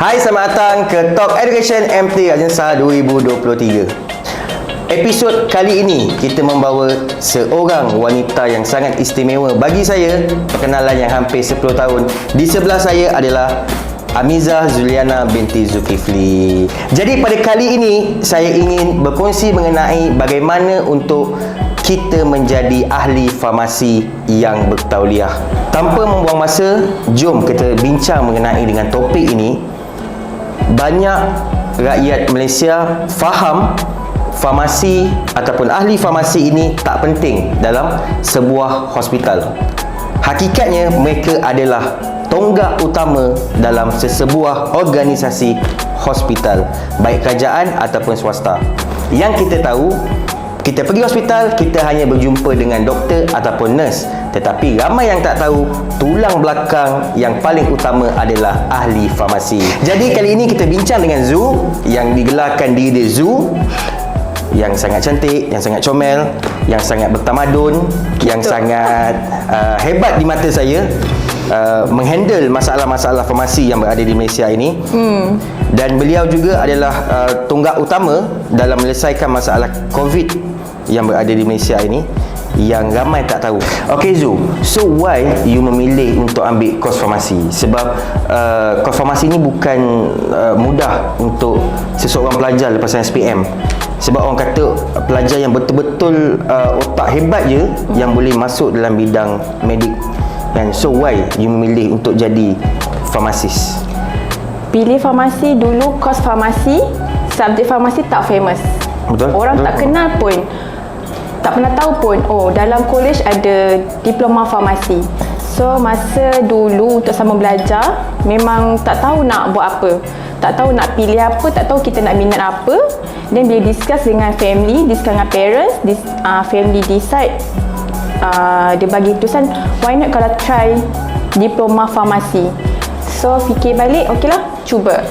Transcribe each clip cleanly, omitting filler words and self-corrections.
Hai, selamat datang ke Talk Education MT Agensa 2023. Episod kali ini kita membawa seorang wanita yang sangat istimewa bagi saya, perkenalan yang hampir 10 tahun. Di sebelah saya adalah Amizah Zuliana binti Zulkifli. Jadi pada kali ini saya ingin berkongsi mengenai bagaimana untuk kita menjadi ahli farmasi yang bertauliah. Tanpa membuang masa, jom kita bincang mengenai dengan topik ini. Banyak rakyat Malaysia faham farmasi ataupun ahli farmasi ini tak penting dalam sebuah hospital. Hakikatnya mereka adalah tonggak utama dalam sesebuah organisasi hospital, baik kerajaan ataupun swasta. Yang kita tahu, kita pergi hospital, kita hanya berjumpa dengan doktor ataupun nurse. Tetapi ramai yang tak tahu, tulang belakang yang paling utama adalah ahli farmasi. Jadi kali ini kita bincang dengan Zu, yang digelarkan diri dia Zu, yang sangat cantik, yang sangat comel, yang sangat bertamadun, yang sangat hebat di mata saya, menghandle masalah-masalah farmasi yang berada di Malaysia ini. Dan beliau juga adalah tonggak utama dalam menyelesaikan masalah COVID yang berada di Malaysia ini, yang ramai tak tahu. Okay Zu, so why you memilih untuk ambil kos farmasi? Sebab kos farmasi ni bukan mudah untuk seseorang pelajar lepasan SPM. Sebab orang kata pelajar yang betul-betul otak hebat je yang boleh masuk dalam bidang medik. And so why you memilih untuk jadi farmasis? Pilih farmasi dulu, kos farmasi, subjek farmasi tak famous. Betul? Orang betul. tak kenal pun, tak pernah tahu pun, oh dalam college ada diploma farmasi. So masa dulu untuk sama belajar, memang tak tahu nak buat apa, tak tahu nak pilih apa, tak tahu kita nak minat apa. Dan bila discuss dengan family, discuss dengan parents, family decide, dia bagi keputusan, why not kalau try diploma farmasi. So fikir balik, okeylah, cuba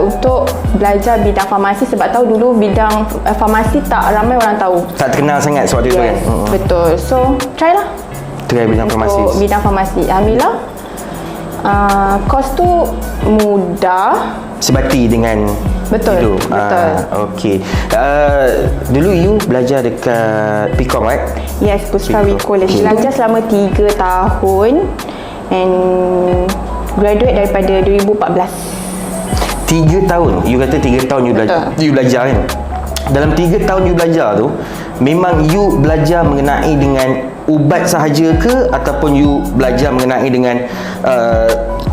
untuk belajar bidang farmasi. Sebab tahu dulu bidang farmasi tak ramai orang tahu, Tak terkenal sangat waktu itu kan? Betul. So try lah, Try bidang farmasi. untuk bidang farmasi. Alhamdulillah, kos tu mudah. Sebati dengan Betul, hidup. betul. Okey. Dulu you belajar dekat PIKOM, right? Yes, Pustrawi College. Belajar selama 3 tahun and graduate daripada 2014. 3 tahun. You kata 3 tahun you belajar kan? Dalam 3 tahun you belajar tu, memang you belajar mengenai dengan ubat sahaja ke, ataupun you belajar mengenai dengan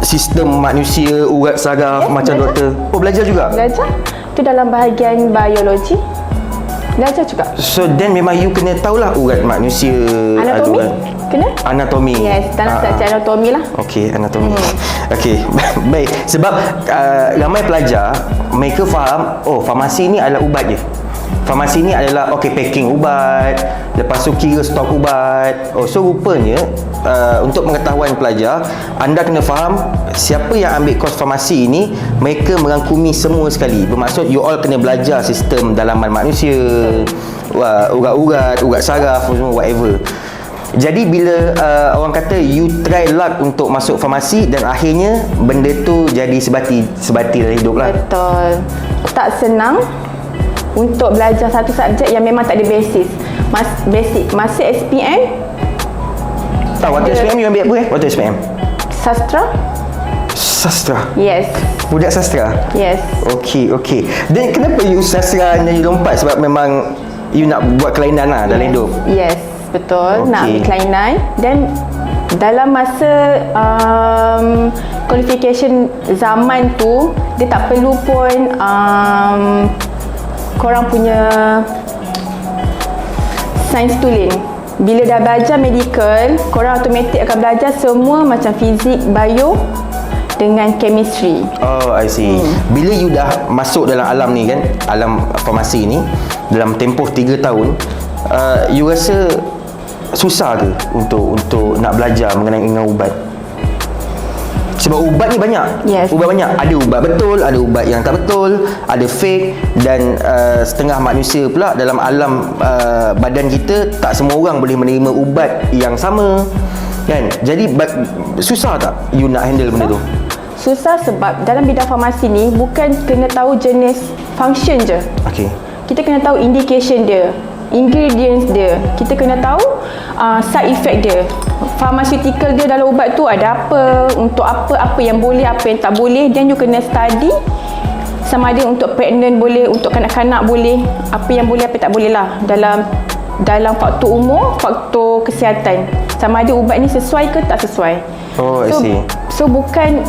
sistem manusia, urat saraf, macam belajar. doktor? Oh, belajar juga? Belajar tu dalam bahagian biologi. Belajar juga. So then memang you kena tahulah urat manusia, Anatomi? Kena? Anatomi. Yes, dalam subjek anatomi lah. Okey, anatomi. Okey, baik. Sebab ramai pelajar, mereka faham, oh farmasi ni adalah ubat je. Farmasi ni adalah packing ubat, lepas tu kira stok ubat. Oh, so rupanya untuk pengetahuan pelajar, anda kena faham siapa yang ambil kos farmasi ini, mereka merangkumi semua sekali. Bermaksud you all kena belajar sistem dalaman manusia, urat-urat, urat saraf, semua whatever. Jadi bila orang kata you try luck untuk masuk farmasi, dan akhirnya benda tu jadi sebati dalam hidup lah. Betul. Tak senang untuk belajar satu subjek yang memang tak ada basis. Masa SPM, Tak, waktu SPM you ambil apa waktu SPM? Sastra. Yes. Budak sastra? Yes. Okey. Dan kenapa you sastra dan you lompat? Sebab memang you nak buat kelainan lah dalam hidup? Yes, betul. Okey. Nak ambil kelainan. Dan dalam masa qualification zaman tu, dia tak perlu pun korang punya sains tulen. Bila dah belajar medical, korang automatik akan belajar semua macam fizik, bio dengan chemistry. Oh, I see. Bila you dah masuk dalam alam ni kan, alam farmasi ni, dalam tempoh 3 tahun, you rasa susah ke untuk nak belajar mengenai dengan ubat? Sebab ubat ni banyak. Yes. Ubat banyak. Ada ubat betul, ada ubat yang tak betul, ada fake, dan setengah manusia pula dalam alam badan kita, tak semua orang boleh menerima ubat yang sama. Kan? Jadi susah tak you nak handle benda tu? Susah sebab dalam bidang farmasi ni bukan kena tahu jenis function je. Okey. Kita kena tahu indication dia, ingredients dia. Kita kena tahu side effect dia. Pharmaceutical dia dalam ubat tu ada apa, untuk apa yang boleh, apa yang tak boleh. Dan you kena study sama ada untuk pregnant boleh, untuk kanak-kanak boleh, apa yang boleh, apa yang tak boleh lah dalam faktor umur, faktor kesihatan. Sama ada ubat ni sesuai ke tak sesuai. Oh, I see. So bukan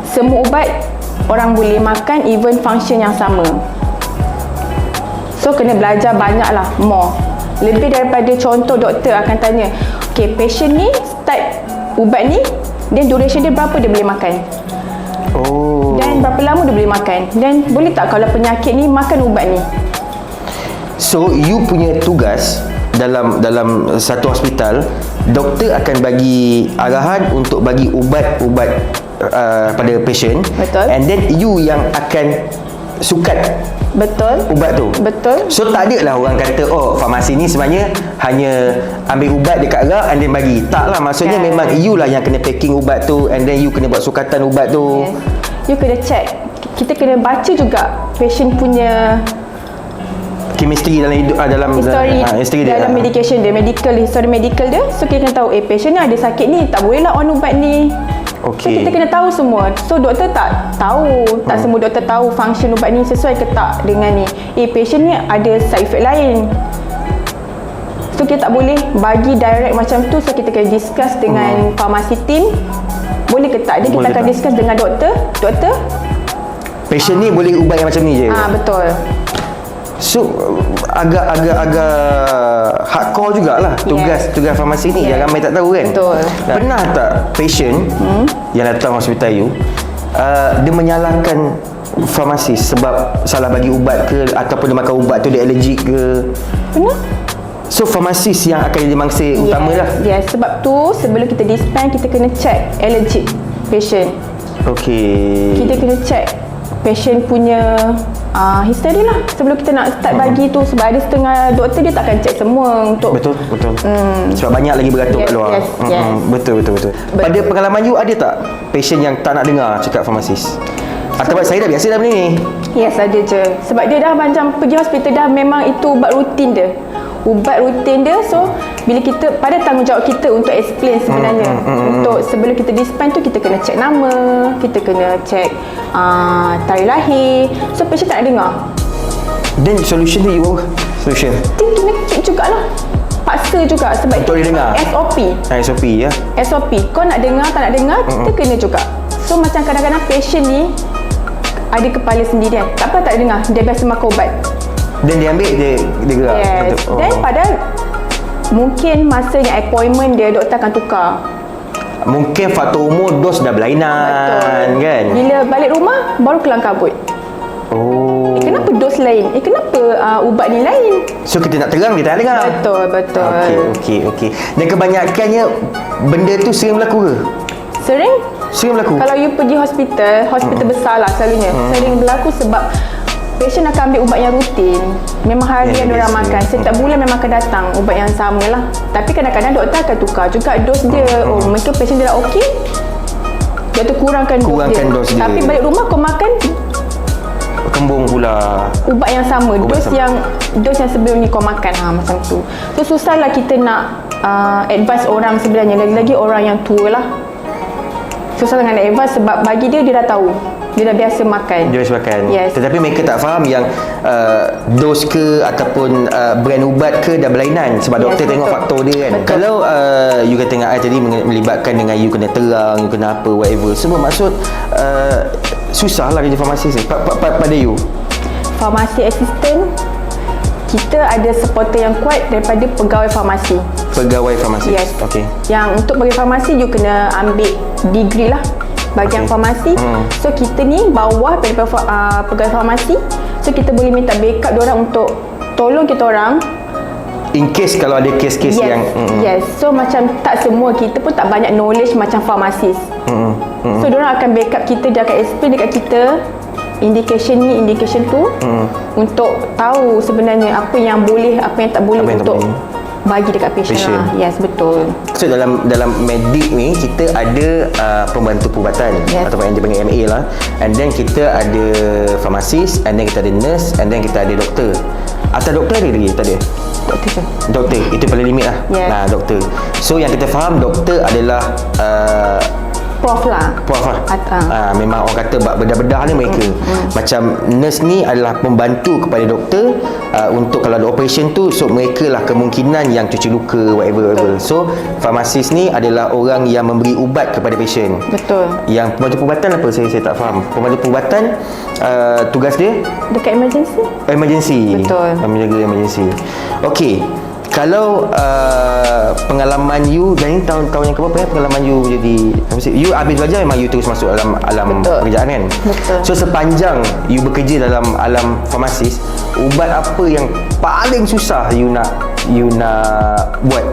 semua ubat orang boleh makan, even function yang sama. So kena belajar banyak lah, more. Lebih daripada contoh doktor akan tanya, okay, patient ni start ubat ni, then duration dia berapa dia boleh makan. Oh. Dan berapa lama dia boleh makan. Dan boleh tak kalau penyakit ni makan ubat ni. So you punya tugas dalam satu hospital, doktor akan bagi arahan untuk bagi ubat-ubat pada patient. Betul. And then you yang akan sukat Betul. ubat tu. Betul. So tak ada lah orang kata, oh farmasi ni sebenarnya hanya ambil ubat dekat gerak and then bagi. Tak lah, maksudnya memang you lah yang kena packing ubat tu, and then you kena buat sukatan ubat tu. Yes. You kena check. Kita kena baca juga patient punya Chemistry dalam history dia. dalam medication dia, history medical dia. So kita kena tahu, patient ni ada sakit ni, tak boleh lah on ubat ni. Okey. So kita kena tahu semua. So doktor tak tahu, tak semua doktor tahu function ubat ni sesuai ke tak dengan ni. Patient ni ada side effect lain. So kita tak boleh bagi direct macam tu. So kita kena discuss dengan pharmacy team, boleh ke tak. Dia kita akan discuss dengan doktor. Doktor, patient ni boleh ubat yang macam ni je. betul. So agak hardcore jugalah tugas farmasi ni yang ramai tak tahu kan. Betul. Pernah tak patient yang datang hospital you dia menyalahkan farmasis sebab salah bagi ubat ke, ataupun dia makan ubat tu dia allergic ke? Pernah? So farmasis yang akan jadi mangsa utama lah. Yes, sebab tu sebelum kita dispense kita kena check allergic patient. Okey. Kita kena check patient punya history lah sebelum kita nak start bagi tu. Sebab ada setengah doktor dia takkan check semua untuk Betul. Sebab banyak lagi beratur kat luar. Yes. Betul. Pada pengalaman you, ada tak patient yang tak nak dengar cakap farmasis? Ataupun saya dah biasa dah benda ni? Yes, ada je. Sebab dia dah macam pergi hospital dah, memang itu ubat rutin dia. So bila kita, pada tanggungjawab kita untuk explain sebenarnya, untuk sebelum kita dispense tu kita kena check nama, kita kena check tarikh lahir. So patient tak nak dengar, Then solution tu you solution kita kena keep jugalah, paksa juga. Sebab untuk dia dengar SOP. SOP ya. SOP, kau nak dengar tak nak dengar, kita kena juga. So macam kadang-kadang patient ni ada kepala sendirian, tak apa tak dengar, dia biasa makan ubat. Dan dia ambil, dia gerak. Yes. Dan padahal mungkin masanya appointment dia, doktor akan tukar. Mungkin faktor umur, dos dah berlainan. Betul. Kan? Bila balik rumah baru kelang kabut. Oh. Kenapa dos lain? Kenapa ubat ni lain? So kita nak terang, dia tak nak dengar. Betul. Okey. Dan kebanyakannya benda tu sering berlaku ke? Sering berlaku. kalau you pergi hospital besar lah selalunya, sering berlaku sebab patient akan ambil ubat yang rutin. Memang harian diorang makan. Setiap bulan memang akan datang ubat yang sama lah. Tapi kadang-kadang doktor akan tukar juga dos dia. Mungkin patient dia dah okey, doktor kurangkan dos dia. Tapi balik rumah kau makan kembung pula ubat yang sama, dos yang sebelum ni kau makan, macam tu. So susahlah kita nak advise orang sebenarnya, lagi-lagi orang yang tua lah. Susah dengan advise sebab bagi dia dah tahu, dia dah biasa makan. Yes. Tetapi mereka tak faham yang dos ke ataupun brand ubat ke dah berlainan. Sebab doktor tengok faktor dia kan. Betul. Kalau you kata dengan I tadi melibatkan dengan you kena terang, you kena apa, whatever, semua maksud susah lah kerja farmasi ni. Pada you, Farmasi assistant, kita ada supporter yang kuat daripada pegawai farmasi. Yes. Okey. Yang untuk pegawai farmasi you kena ambil degree lah bahagian farmasi. So kita ni bawah daripada pegawai farmasi. So kita boleh minta backup diorang untuk tolong kita orang in case kalau ada kes-kes yang Yes. So macam tak semua, kita pun tak banyak knowledge macam farmasis. So diorang akan backup kita, dia akan explain dekat kita indication ni, indication tu, untuk tahu sebenarnya apa yang boleh, apa yang tak boleh bagi dekat patient lah. Yes, betul. So dalam medik ni kita ada pembantu perubatan ataupun yang dipanggil MA lah, and then kita ada pharmacist, and then kita ada nurse, and then kita ada doktor. Atas doktor ada lagi? Tak ada? Doktor je. Doktor, itu paling limit lah. Nah, doktor. So yang kita faham doktor adalah Prof lah. Prof lah. Memang orang kata bedah-bedah ni mereka. Macam nurse ni adalah pembantu kepada doktor untuk kalau ada operation tu, so mereka lah kemungkinan yang cuci luka whatever. So pharmacist ni adalah orang yang memberi ubat kepada patient. Betul. Yang pembantu perubatan apa? Saya tak faham. Pembantu perubatan tugas dia dekat emergency. Emergency. Betul. Menjaga emergency. Okey. Kalau pengalaman you dari tahun-tahun yang keberapa pengalaman you jadi you habis belajar memang you terus masuk alam pekerjaan kan? Betul. So sepanjang you bekerja dalam alam farmasis, ubat apa yang paling susah you nak buat?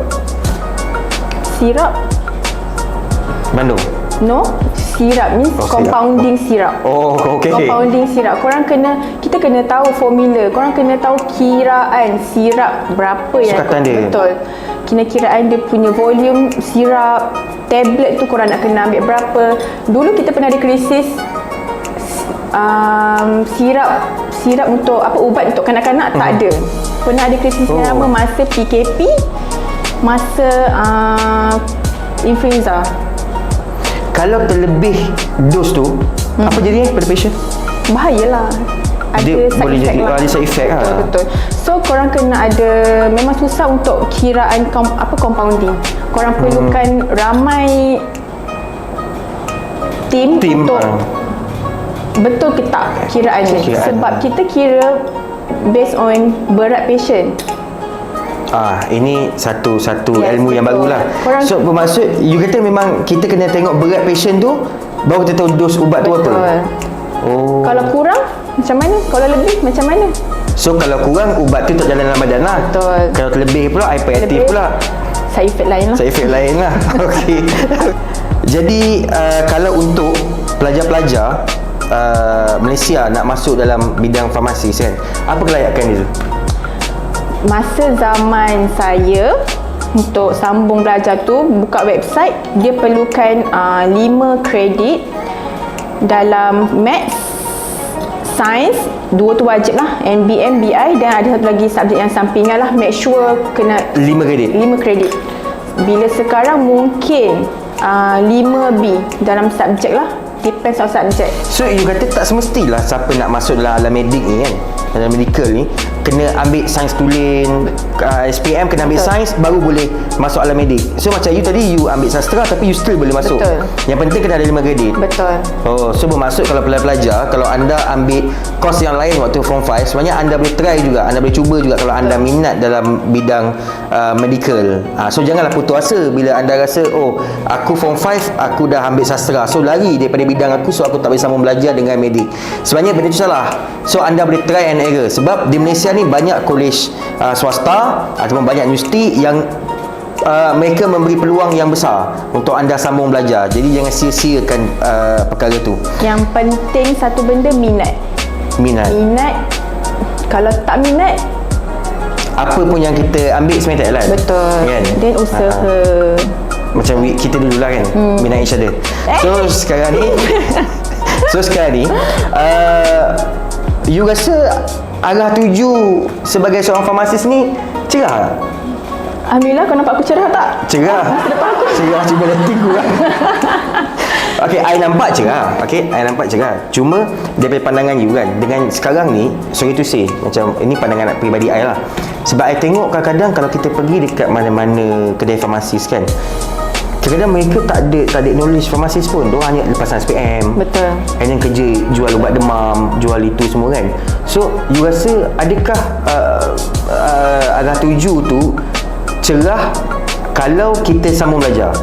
Sirap. Bandung. No, sirap ni compounding sirap. Oh, okey. Compounding sirap. Kita kena tahu formula. Korang kena tahu kiraan sirap berapa yang Sukatan dia. betul. Kiraan dia punya volume sirap, tablet tu korang nak kena ambil berapa. Dulu kita pernah ada krisis sirap untuk ubat untuk kanak-kanak tak ada. Pernah ada krisis yang lama masa PKP, masa influenza. Kalau terlebih dos tu, apa jadinya pada patient? Bahayalah. Dia Ada boleh side jadi effect lah. ada side effect lah. Betul. So korang kena ada, memang susah untuk kiraan compounding. Korang perlukan ramai tim untuk betul ke tak kiraan ni. Sebab kita kira based on berat patient. Ini satu Yes, ilmu yang betul. barulah. Korang- So bermaksud you kata memang kita kena tengok berat patient tu baru kita tahu dos ubat tu apa. Betul. Oh. Kalau kurang macam mana? Kalau lebih macam mana? So kalau kurang ubat tu tak jalan dalam badan lah. Betul. Kalau terlebih pula hyperactive Lebih, pula. Side effect lain lah. Side effect lain lah. Okey. Jadi kalau untuk pelajar-pelajar Malaysia nak masuk dalam bidang farmasis kan, apa kelayakan dia tu? Masa zaman saya untuk sambung belajar tu buka website, dia perlukan 5 kredit dalam Maths, Sains, 2 tu wajib lah, NBM, BI, dan ada satu lagi subjek yang sampingan lah. Make sure kena 5 kredit. 5 kredit. Bila sekarang mungkin 5B dalam subjek lah, depends on subjek. So you kata tak semestilah siapa nak masuk dalam alam medik ni kan, dalam medical ni kena ambil sains tulen, SPM kena ambil sains baru boleh masuk alam medik. So macam you tadi you ambil sastra tapi you still boleh masuk. Betul. Yang penting kena ada 5 kredit. Betul. Oh, so bermaksud kalau pelajar kalau anda ambil kos yang lain waktu form 5, sebenarnya anda boleh try juga, anda boleh cuba juga kalau anda minat dalam bidang medical. So janganlah putus asa bila anda rasa oh aku form 5 aku dah ambil sastra, so lari daripada bidang aku, so aku tak boleh sambung belajar dengan medik. Sebenarnya benda itu salah. So anda boleh try and error, sebab di Malaysia ni banyak kolej swasta ataupun banyak universiti yang mereka memberi peluang yang besar untuk anda sambung belajar. Jadi jangan sia-siakan perkara tu. Yang penting satu benda, minat. Minat. Kalau tak minat, apa pun yang kita ambil sebenarnya tak jalan. betul. Kan? Dan usaha. Macam kita dulu lah kan, minat each other. So sekarang ni you rasa arah tuju sebagai seorang farmasis ni cerah tak? Alhamdulillah, kau nampak aku cerah tak? Cerah. Cerah cuba nanti kurang. Okey, I nampak cerah. Cuma daripada pandangan you kan, dengan sekarang ni, sorry to say, macam ini pandangan peribadi I lah. Sebab I tengok kadang-kadang kalau kita pergi dekat mana-mana kedai farmasis kan, kadang-kadang mereka tak ada knowledge farmasis pun. Diorang hanya lepasan SPM. Betul. And then kerja jual ubat demam, jual itu semua kan. So, you rasa adakah arah tuju tu cerah kalau kita sambung belajar?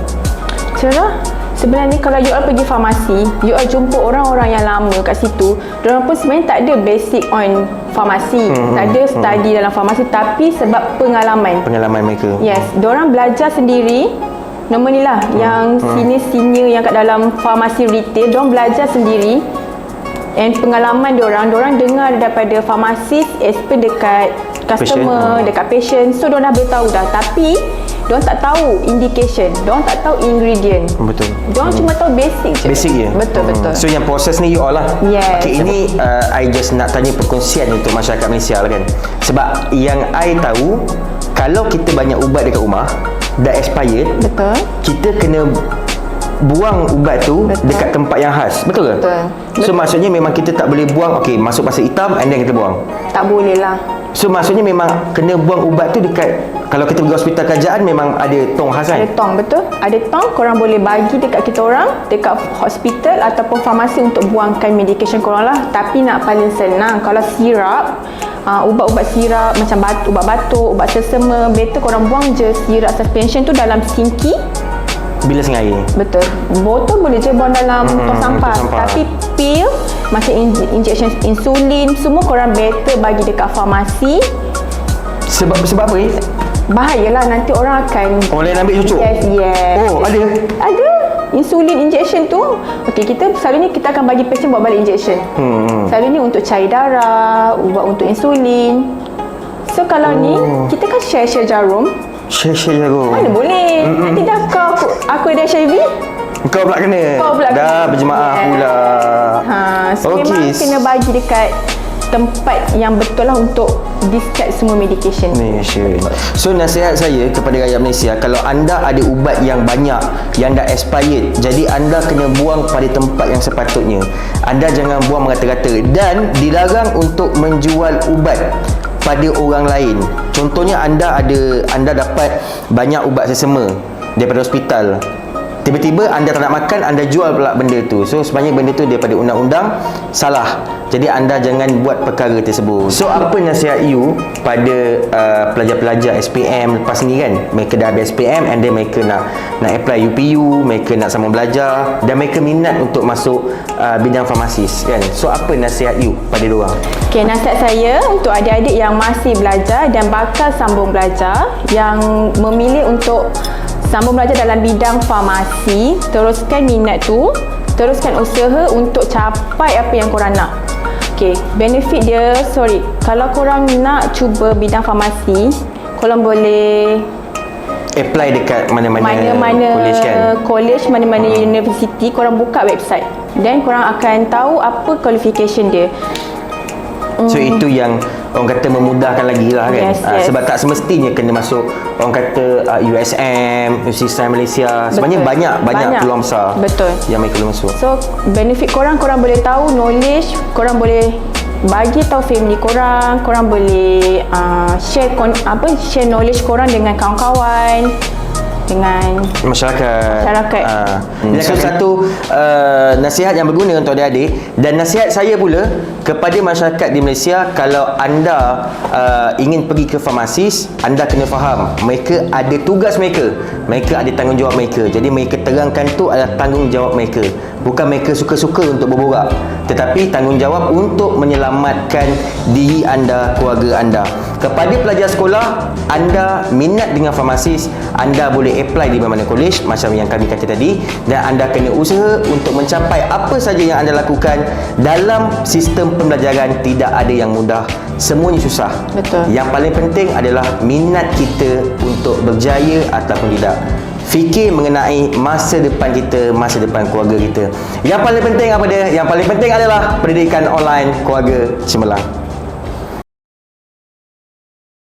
Cerah. Sebenarnya kalau you all pergi farmasi, you all jumpa orang-orang yang lama kat situ, diorang pun sebenarnya tak ada basic on farmasi, tak ada study dalam farmasi, tapi sebab pengalaman Mereka. Yes, diorang belajar sendiri. Nombor ni lah yang senior-senior yang kat dalam farmasi retail, diorang belajar sendiri. And pengalaman diorang dengar daripada farmasis expert dekat customer, dekat patient. So diorang dah boleh tahu dah. Tapi diorang tak tahu indication, diorang tak tahu ingredient. Betul. Diorang cuma tahu basic je. Basic je. Betul. So yang proses ni you all lah. Yes. Okay, ini I just nak tanya perkongsian untuk masyarakat Malaysia lah kan. Sebab yang I tahu, kalau kita banyak ubat dekat rumah dah expired, Betul. kita kena buang ubat tu dekat tempat yang khas. Betul ke? Betul. So maksudnya memang kita tak boleh buang, okay, masuk pasir hitam and then kita buang. Tak boleh lah. So maksudnya memang kena buang ubat tu dekat, kalau kita pergi hospital kerajaan memang ada tong khas kan? Ada tong, betul. Ada tong, korang boleh bagi dekat kita orang, dekat hospital ataupun farmasi untuk buangkan medication korang lah. Tapi nak paling senang, kalau sirap, ubat-ubat sirap macam ubat batuk, ubat sesama, better korang buang je sirap suspension tu dalam sinki. Bilas dengan air. Betul. Botol boleh je buang dalam tong sampah. sampah. Tapi pil, macam injection insulin, semua korang better bagi dekat farmasi. Sebab apa ni? Bahayalah, nanti orang akan Orang lain ambil cucuk? Yes. Oh, ada? Ada. Insulin injection tu, okey, kita selalu ni kita akan bagi patient buat balik injection. Selalu ni untuk cair darah, ubat untuk insulin. So kalau ni, kita kan share jarum. Share jarum. Mana boleh? Nanti dah aku ada HIV. Kau pula kena? Kau pula Dah kena. berjemaah Yes. pula. So Okey. memang kena bagi dekat tempat yang betul lah untuk discard semua medication. Malaysia. So nasihat saya kepada rakyat Malaysia, kalau anda ada ubat yang banyak yang dah expired, jadi anda kena buang pada tempat yang sepatutnya. Anda jangan buang merata-rata, dan dilarang untuk menjual ubat pada orang lain. Contohnya anda dapat banyak ubat sesama daripada hospital. Tiba-tiba anda tak nak makan, anda jual pula benda tu. So sebenarnya benda tu daripada undang-undang salah. Jadi anda jangan buat perkara tersebut. So apa nasihat you pada pelajar-pelajar SPM lepas ni kan? Mereka dah habis SPM and then mereka nak apply UPU, mereka nak sambung belajar dan mereka minat untuk masuk bidang farmasis kan? So apa nasihat you pada diorang? Okay, nasihat saya untuk adik-adik yang masih belajar dan bakal sambung belajar, yang memilih untuk sambung belajar dalam bidang farmasi, teruskan minat tu, teruskan usaha untuk capai apa yang korang nak. Okay, benefit dia, kalau korang nak cuba bidang farmasi, korang boleh Apply dekat mana-mana college kan? college, mana-mana university, korang buka website. Dan korang akan tahu apa qualification dia. So itu yang orang kata memudahkan lagi lah kan. Yes, yes. Sebab tak semestinya kena masuk orang kata USM, Universiti Sains Malaysia. Sebenarnya Betul. banyak peluang besar. Betul. Yang mereka boleh masuk. So benefit korang boleh tahu knowledge, korang boleh bagi tahu family korang, korang boleh share knowledge korang dengan kawan-kawan, dengan masyarakat. Dan satu nasihat yang berguna untuk adik-adik, dan nasihat saya pula kepada masyarakat di Malaysia, kalau anda ingin pergi ke farmasis, anda kena faham mereka ada tugas mereka ada tanggungjawab mereka. Jadi mereka terangkan tu adalah tanggungjawab mereka, bukan mereka suka-suka untuk berborak, tetapi tanggungjawab untuk menyelamatkan diri anda, keluarga anda. Kepada pelajar sekolah, anda minat dengan farmasis, anda boleh apply di mana-mana college macam yang kami kata tadi, dan anda kena usaha untuk mencapai apa saja yang anda lakukan. Dalam sistem pembelajaran tidak ada yang mudah, semuanya susah. Betul. Yang paling penting adalah minat kita untuk berjaya ataupun tidak. Fikir mengenai masa depan kita, masa depan keluarga kita. Yang paling penting apa dia? Yang paling penting adalah pendidikan online keluarga cemerlang.